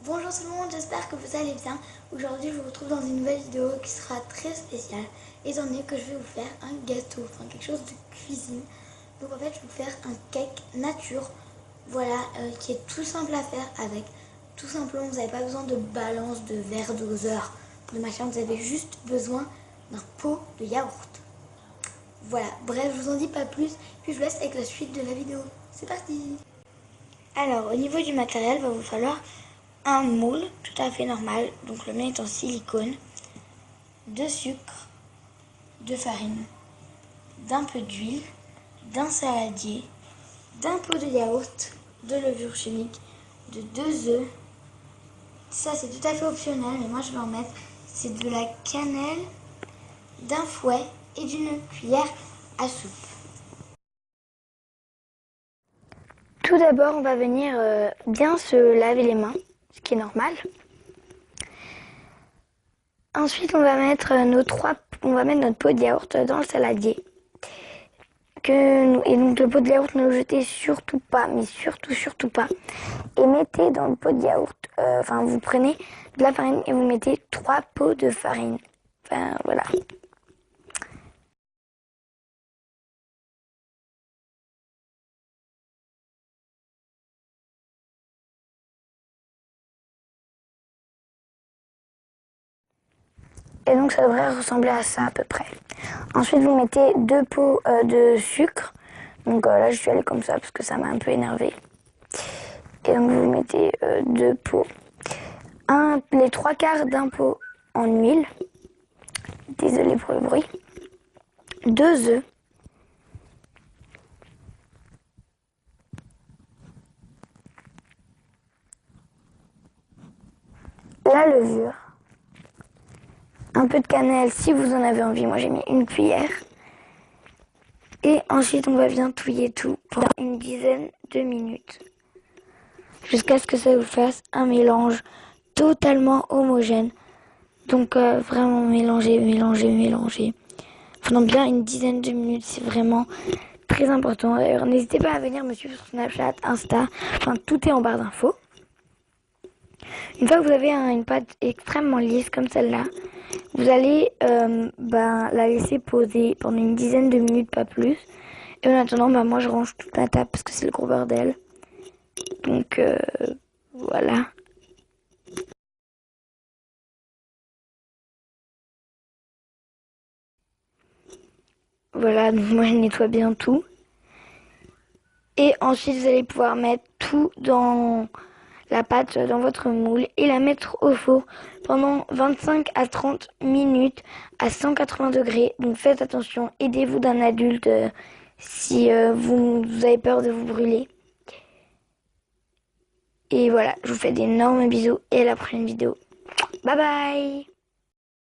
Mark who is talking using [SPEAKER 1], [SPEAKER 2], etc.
[SPEAKER 1] Bonjour tout le monde, j'espère que vous allez bien. Aujourd'hui je vous retrouve dans une nouvelle vidéo qui sera très spéciale étant donné que je vais vous faire un gâteau, enfin quelque chose de cuisine. Donc en fait je vais vous faire un cake nature, voilà, qui est tout simple à faire avec. Tout simplement vous n'avez pas besoin de balance, de verre doseur, de machin, vous avez juste besoin d'un pot de yaourt. Voilà, bref je vous en dis pas plus, puis je vous laisse avec la suite de la vidéo. C'est parti! Alors au niveau du matériel, il va vous falloir un moule tout à fait normal, donc le mien est en silicone, de sucre, de farine, d'un peu d'huile, d'un saladier, d'un pot de yaourt, de levure chimique, de 2 œufs. Ça c'est tout à fait optionnel, mais moi je vais en mettre. C'est de la cannelle, d'un fouet et d'une cuillère à soupe. Tout d'abord, on va venir bien se laver les mains, ce qui est normal. Ensuite, on va mettre notre pot de yaourt dans le saladier. Et donc le pot de yaourt, ne le jetez surtout pas, mais surtout pas. Et mettez dans le pot de yaourt, vous prenez de la farine et vous mettez 3 pots de farine. Enfin, voilà. Et donc ça devrait ressembler à ça à peu près. Ensuite, vous mettez 2 pots de sucre. Donc là, je suis allée comme ça parce que ça m'a un peu énervé. Et donc vous mettez 2 pots. Les 3/4 d'un pot en huile. Désolée pour le bruit. 2 œufs. La levure. Un peu de cannelle si vous en avez envie. Moi j'ai mis une cuillère. Et ensuite on va bien touiller tout pendant une dizaine de minutes. Jusqu'à ce que ça vous fasse un mélange totalement homogène. Donc vraiment mélanger. Pendant bien une dizaine de minutes, c'est vraiment très important. D'ailleurs, n'hésitez pas à venir me suivre sur Snapchat, Insta, tout est en barre d'infos. Une fois que vous avez une pâte extrêmement lisse comme celle-là, vous allez la laisser poser pendant une dizaine de minutes, pas plus. Et en attendant, moi je range toute la table parce que c'est le gros bordel. Donc voilà. Voilà, donc moi je nettoie bien tout. Et ensuite vous allez pouvoir mettre tout dans la pâte dans votre moule et la mettre au four pendant 25 à 30 minutes à 180 degrés. Donc faites attention, aidez-vous d'un adulte si vous avez peur de vous brûler. Et voilà, je vous fais d'énormes bisous et à la prochaine vidéo. Bye bye!